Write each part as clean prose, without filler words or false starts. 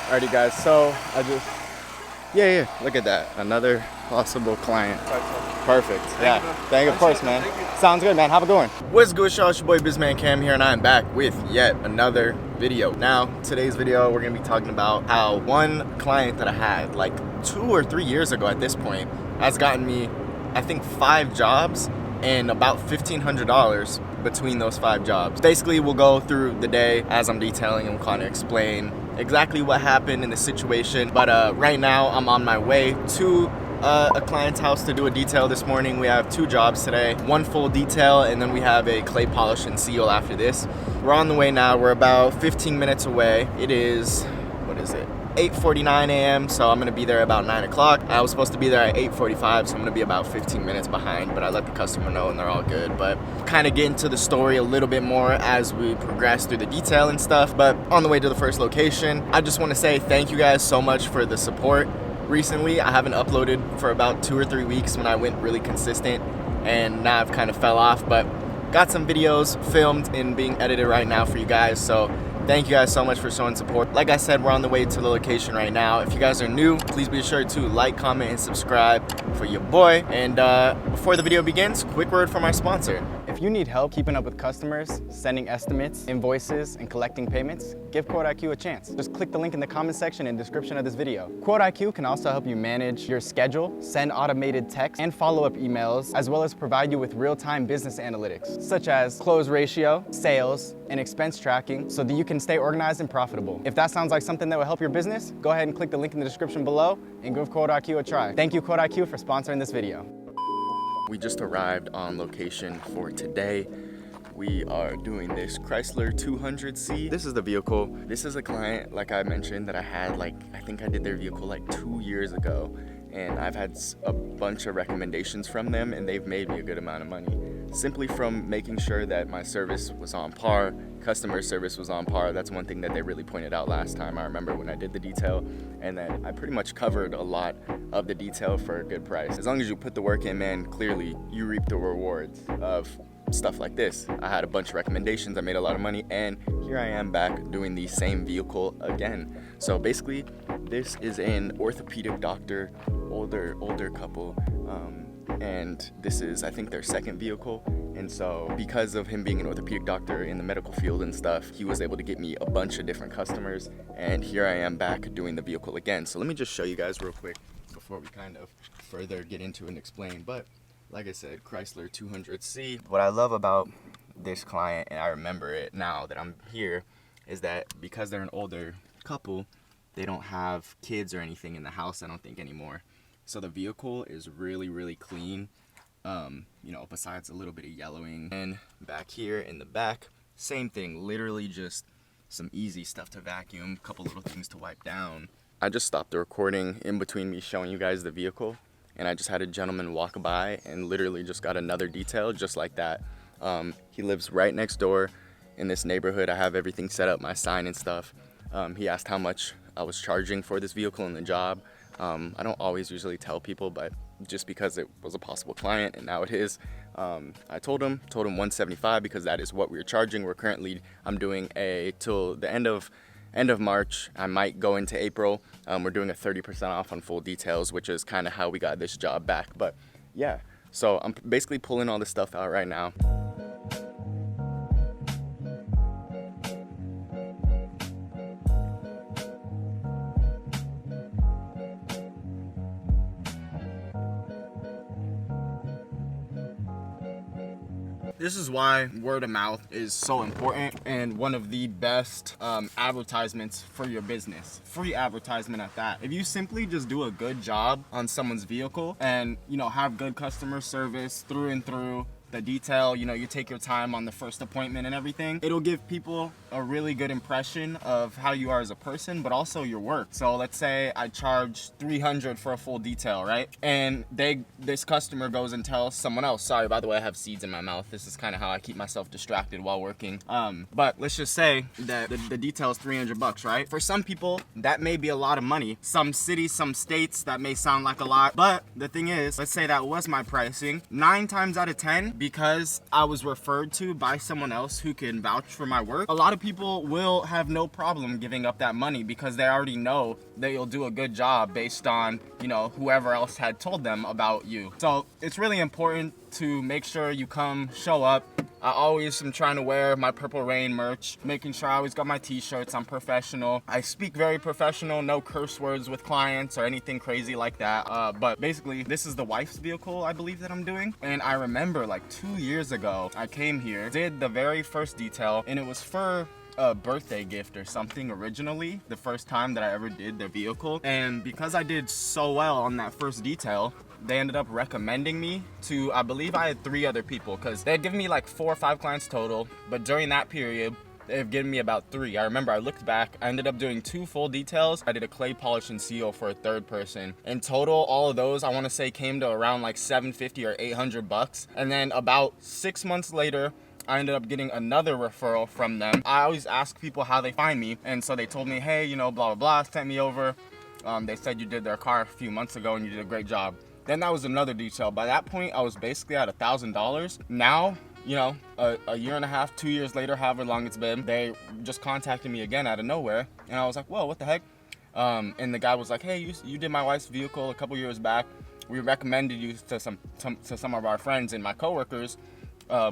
Alrighty guys, so yeah, look at that. Another possible client. Perfect. Yeah. Thank you, of course, man. Sounds good, man. Have a good one. What's good, y'all? It's your boy 𝗤𝘂cie𝘁𝗲𝗜 Cam here, and I am back with yet another video. Now, today's video, we're gonna be talking about how one client that I had like 2 or 3 years ago at this point has gotten me, I think, 5 jobs and about $1,500 between those 5 jobs. Basically, we'll go through the day as I'm detailing and kind of explain exactly what happened in the situation. But right now, I'm on my way to a client's house to do a detail this morning. We have 2 jobs today, 1 full detail, and then we have a clay polish and seal after this. We're on the way now. We're about 15 minutes away. It is, what is it? 8:49 a.m. so I'm gonna be there about 9 o'clock. I was supposed to be there at 8:45, so I'm gonna be about 15 minutes behind, but I let the customer know and they're all good. But kind of get into the story a little bit more as we progress through the detail and stuff. But on the way to the first location, I just want to say thank you guys so much for the support. Recently, I haven't uploaded for about 2 or 3 weeks when I went really consistent, and now I've kind of fell off, but got some videos filmed and being edited right now for you guys, so thank you guys so much for showing support. Like I said, we're on the way to the location right now. If you guys are new, please be sure to like, comment, and subscribe for your boy. And before the video begins, quick word from our sponsor. If you need help keeping up with customers, sending estimates, invoices, and collecting payments, give 𝗤𝘂cie𝗁𝗤𝗜 a chance. Just click the link in the comment section and description of this video. 𝗤𝘂𝘁𝗁𝗤𝗜 can also help you manage your schedule, send automated text and follow-up emails, as well as provide you with real-time business analytics, such as close ratio, sales, and expense tracking, so that you can stay organized and profitable. If that sounds like something that will help your business, go ahead and click the link in the description below and give 𝗤𝘂𝘁𝗁𝗤𝗜 a try. Thank you, 𝗤𝘂𝘁𝗁𝗤𝗜, for sponsoring this video. We just arrived on location for today. We are doing this Chrysler 200C. This is the vehicle. This is a client, like I mentioned, that I had I think I did their vehicle like 2 years ago. And I've had a bunch of recommendations from them, and they've made me a good amount of money simply from making sure that my service was on par, customer service was on par. That's one thing that they really pointed out last time. I remember when I did the detail, and then I pretty much covered a lot of the detail for a good price. As long as you put the work in, man, clearly you reap the rewards of stuff like this. I had a bunch of recommendations, I made a lot of money, and here I am back doing the same vehicle again. So basically, this is an orthopedic doctor, older couple, and this is, I think, their second vehicle. And so because of him being an orthopedic doctor in the medical field and stuff, he was able to get me a bunch of different customers, and here I am back doing the vehicle again. So let me just show you guys real quick before we kind of further get into and explain. But like I said, Chrysler 200C. What I love about this client, and I remember it now that I'm here, is that because they're an older couple, they don't have kids or anything in the house, I don't think, anymore. So the vehicle is really, really clean, you know, besides a little bit of yellowing. And back here in the back, same thing, literally just some easy stuff to vacuum, a couple little things to wipe down. I just stopped the recording in between me showing you guys the vehicle, and I just had a gentleman walk by and literally just got another detail just like that. He lives right next door in this neighborhood. I have everything set up, my sign and stuff. He asked how much I was charging for this vehicle and the job. I don't always usually tell people, but just because it was a possible client and now it is, I told him $175 because that is what we were charging. I'm doing till the end of March. I might go into April. We're doing a 30% off on full details, which is kind of how we got this job back. But yeah, so I'm basically pulling all this stuff out right now. This is why word of mouth is so important and one of the best advertisements for your business. Free advertisement at that. If you simply just do a good job on someone's vehicle and, you know, have good customer service through and through, the detail, you know, you take your time on the first appointment and everything, it'll give people a really good impression of how you are as a person, but also your work. So let's say I charge $300 for a full detail, right? And this customer goes and tells someone else, sorry, by the way, I have seeds in my mouth. This is kind of how I keep myself distracted while working. But let's just say that the detail is $300, right? For some people, that may be a lot of money. Some cities, some states, that may sound like a lot. But the thing is, let's say that was my pricing. 9 times out of 10, because I was referred to by someone else who can vouch for my work, a lot of people will have no problem giving up that money because they already know that you'll do a good job based on, you know, whoever else had told them about you. So it's really important to make sure you come, show up. I always am trying to wear my Purple Rain merch, making sure I always got my t-shirts. I'm professional. I speak very professional, no curse words with clients or anything crazy like that. But basically, this is the wife's vehicle, I believe, that I'm doing. And I remember like 2 years ago, I came here, did the very first detail, and it was for a birthday gift or something originally, the first time that I ever did the vehicle. And because I did so well on that first detail, they ended up recommending me to, I believe I had 3 other people, because they had given me like 4 or 5 clients total, but during that period they've given me about 3. I remember I looked back, I ended up doing 2 full details. I did a clay polish and seal for a 3rd person. In total, all of those I want to say came to around like $750 or $800. And then about 6 months later, I ended up getting another referral from them. I always ask people how they find me, and so they told me, hey, you know, blah blah blah, sent me over. They said you did their car a few months ago and you did a great job. Then that was another detail. By that point, I was basically at $1,000. Now, you know, a year and a half, 2 years later, however long it's been, they just contacted me again out of nowhere. And I was like, whoa, what the heck? And the guy was like, hey, you did my wife's vehicle a couple years back. We recommended you to some of our friends and my coworkers.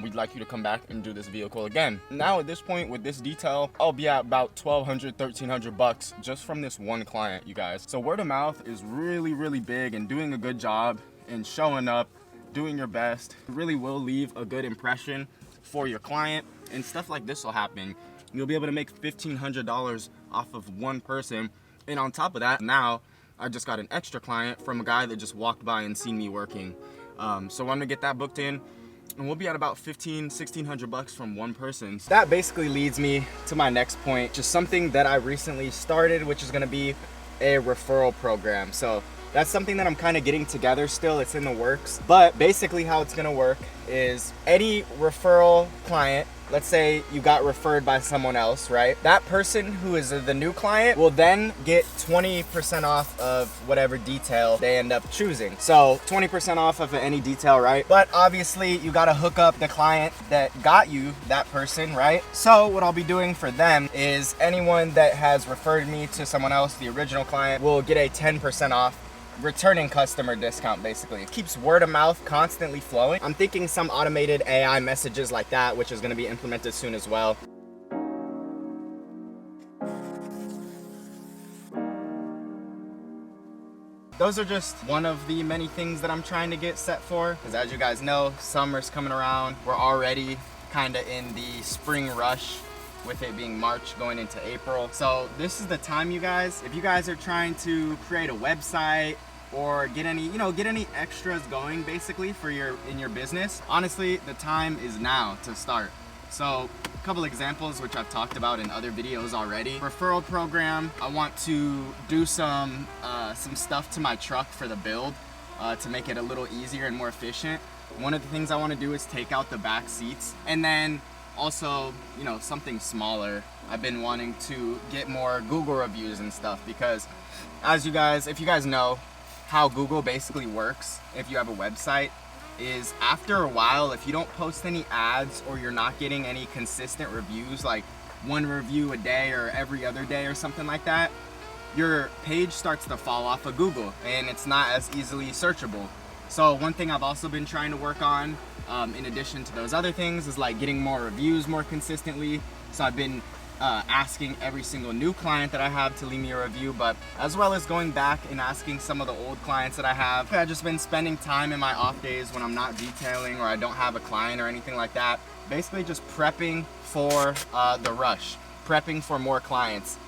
We'd like you to come back and do this vehicle again. Now at this point with this detail, I'll be at about $1,200, $1,300 just from this one client, you guys. So word of mouth is really, really big, and doing a good job and showing up, doing your best, really will leave a good impression for your client, and stuff like this will happen. You'll be able to make $1,500 off of one person. And on top of that, now I just got an extra client from a guy that just walked by and seen me working. So I'm gonna get that booked in, and we'll be at about $1,500, $1,600 from one person. So that basically leads me to my next point, just something that I recently started, which is gonna be a referral program. So that's something that I'm kind of getting together still, it's in the works. But basically how it's gonna work is any referral client, let's say you got referred by someone else, right? That person who is the new client will then get 20% off of whatever detail they end up choosing. So 20% off of any detail, right? But obviously you gotta hook up the client that got you that person, right? So what I'll be doing for them is anyone that has referred me to someone else, the original client, will get a 10% off returning customer discount. Basically it keeps word of mouth constantly flowing. I'm thinking some automated AI messages like that, which is going to be implemented soon as well. Those are just one of the many things that I'm trying to get set for, because as you guys know, summer's coming around. We're already kind of in the spring rush, with it being March going into April. So this is the time, you guys, if you guys are trying to create a website or get any, you know, get any extras going basically for in your business, honestly, the time is now to start. So a couple examples which I've talked about in other videos already. Referral program, I want to do some stuff to my truck for the build to make it a little easier and more efficient. One of the things I want to do is take out the back seats, and then also, you know, something smaller. I've been wanting to get more Google reviews and stuff, because as you guys, if you guys know how Google basically works, if you have a website, is after a while, if you don't post any ads or you're not getting any consistent reviews, like 1 review a day or every other day or something like that, your page starts to fall off of Google and it's not as easily searchable. So one thing I've also been trying to work on, in addition to those other things, is like getting more reviews more consistently. So I've been asking every single new client that I have to leave me a review, but as well as going back and asking some of the old clients that I have. I've just been spending time in my off days when I'm not detailing or I don't have a client or anything like that, basically just prepping for the rush, prepping for more clients.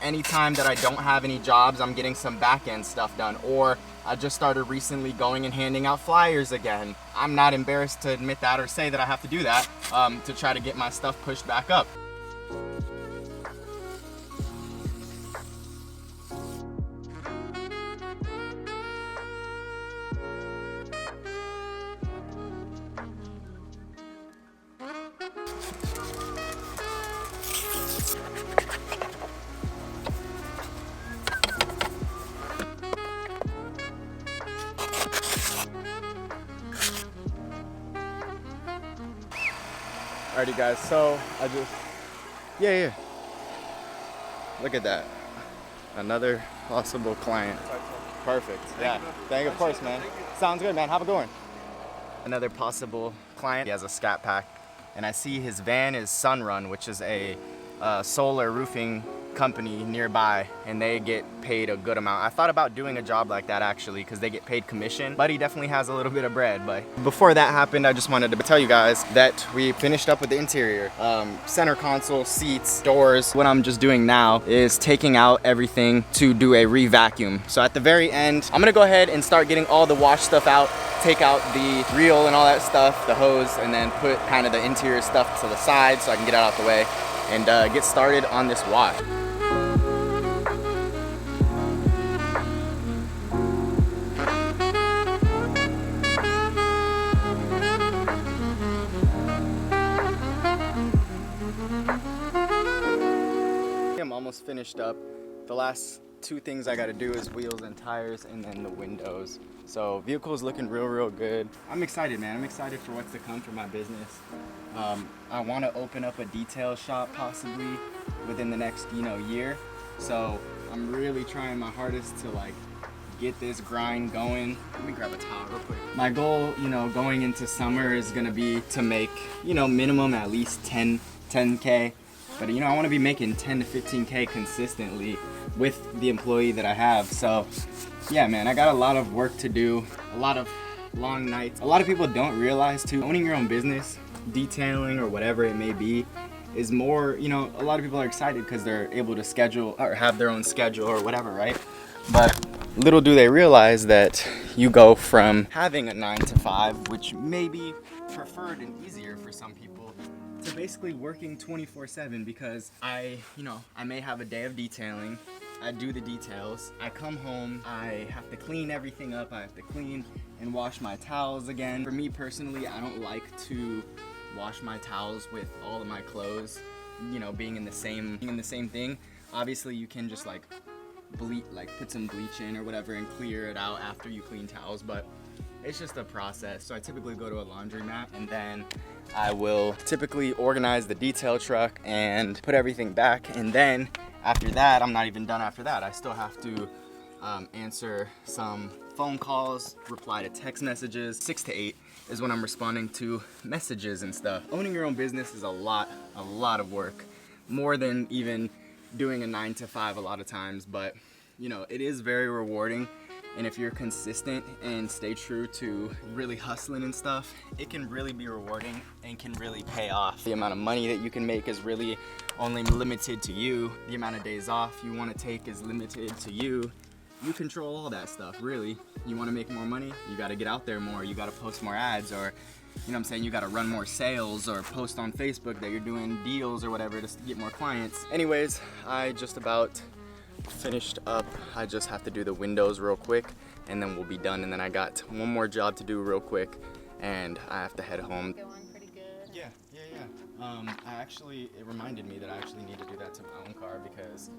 Anytime that I don't have any jobs, I'm getting some back-end stuff done, or I just started recently going and handing out flyers again. I'm not embarrassed to admit that or say that I have to do that to try to get my stuff pushed back up. Alrighty guys, so yeah. Look at that. Another possible client. Perfect. Yeah. Thank you, of course, man. Sounds good, man. Have a good one. Another possible client. He has a scat pack, and I see his van is Sunrun, which is a solar roofing company nearby, and they get paid a good amount. I thought about doing a job like that actually, because they get paid commission, but he definitely has a little bit of bread. But before that happened, I just wanted to tell you guys that we finished up with the interior. Center console, seats, doors. What I'm just doing now is taking out everything to do a re-vacuum. So at the very end, I'm gonna go ahead and start getting all the wash stuff out, take out the reel and all that stuff, the hose, and then put kind of the interior stuff to the side so I can get it out the way and get started on this wash. I'm almost finished up. The last two things I gotta do is wheels and tires and then the windows. So vehicle's looking real good. I'm excited, man. I'm excited for what's to come for my business. I want to open up a detail shop possibly within the next year. So I'm really trying my hardest to like get this grind going. Let me grab a towel real quick. My goal, going into summer is gonna be to make, minimum at least 10K. But I want to be making 10 to 15K consistently with the employee that I have. So yeah, man, I got a lot of work to do, a lot of long nights. A lot of people don't realize too, owning your own business, detailing or whatever it may be, is more, a lot of people are excited because they're able to schedule or have their own schedule or whatever, right? But little do they realize that you go from having a 9 to 5, which may be preferred and easier for some people, to basically working 24/7 because I may have a day of detailing. I do the details. I come home, I have to clean everything up. I have to clean and wash my towels again. For me personally, I don't like to wash my towels with all of my clothes, being in the same thing. Obviously, you can just put some bleach in or whatever and clear it out after you clean towels, but it's just a process. So I typically go to a laundromat and then I will typically organize the detail truck and put everything back, and then after that, I'm not even done after that. I still have to answer some phone calls, reply to text messages. 6 to 8 is when I'm responding to messages and stuff. Owning your own business is a lot of work, more than even doing a 9 to 5 a lot of times, but it is very rewarding. And if you're consistent and stay true to really hustling and stuff, it can really be rewarding and can really pay off. The amount of money that you can make is really only limited to you. The amount of days off you want to take is limited to you. You control all that stuff, really. You want to make more money, you got to get out there more. You got to post more ads, or you got to run more sales, or post on Facebook that you're doing deals or whatever to get more clients. Anyways, I just about finished up. I just have to do the windows real quick and then we'll be done, and then I got one more job to do real quick and I have to head home. Going pretty good. Yeah. It reminded me that I actually need to do that to my own car because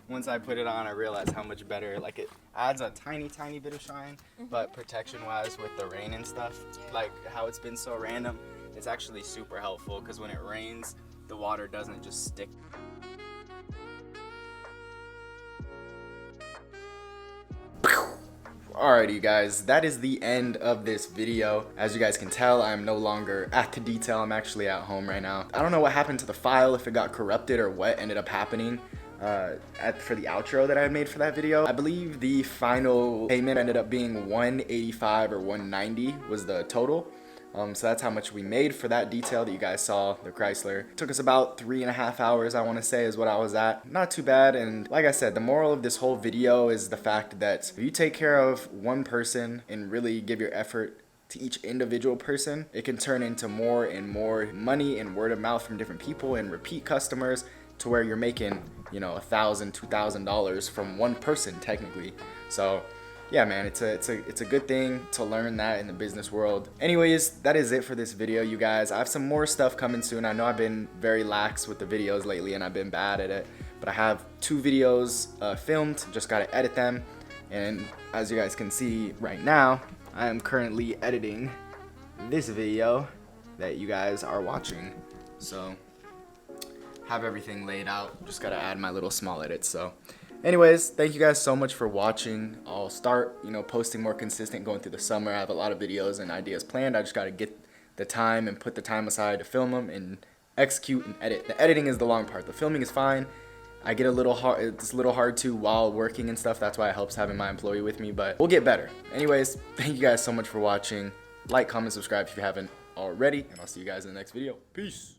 once I put it on, I realized how much better, it adds a tiny bit of shine, but protection wise with the rain and stuff, like how it's been so random, it's actually super helpful because when it rains, the water doesn't just stick. Alrighty guys, that is the end of this video. As you guys can tell, I'm no longer at the detail. I'm actually at home right now. I don't know what happened to the file, if it got corrupted or what ended up happening for the outro that I made for that video. I believe the final payment ended up being $185 or $190 was the total. So that's how much we made for that detail that you guys saw, the Chrysler. It took us about 3.5 hours, I want to say, is what I was at. Not too bad, and like I said, the moral of this whole video is the fact that if you take care of one person and really give your effort to each individual person, it can turn into more and more money and word of mouth from different people and repeat customers to where you're making, $1,000, $2,000 from one person technically. So yeah, man, it's a good thing to learn that in the business world. Anyways, that is it for this video, you guys. I have some more stuff coming soon. I know I've been very lax with the videos lately and I've been bad at it, but I have 2 videos filmed, just gotta edit them. And as you guys can see right now, I am currently editing this video that you guys are watching. So have everything laid out, just gotta add my little small edits. So anyways, thank you guys so much for watching. I'll start, posting more consistent going through the summer. I have a lot of videos and ideas planned. I just gotta get the time and put the time aside to film them and execute and edit. The editing is the long part. The filming is fine. I get it's a little hard to while working and stuff. That's why it helps having my employee with me, but we'll get better. Anyways, thank you guys so much for watching. Like, comment, subscribe if you haven't already, and I'll see you guys in the next video. Peace.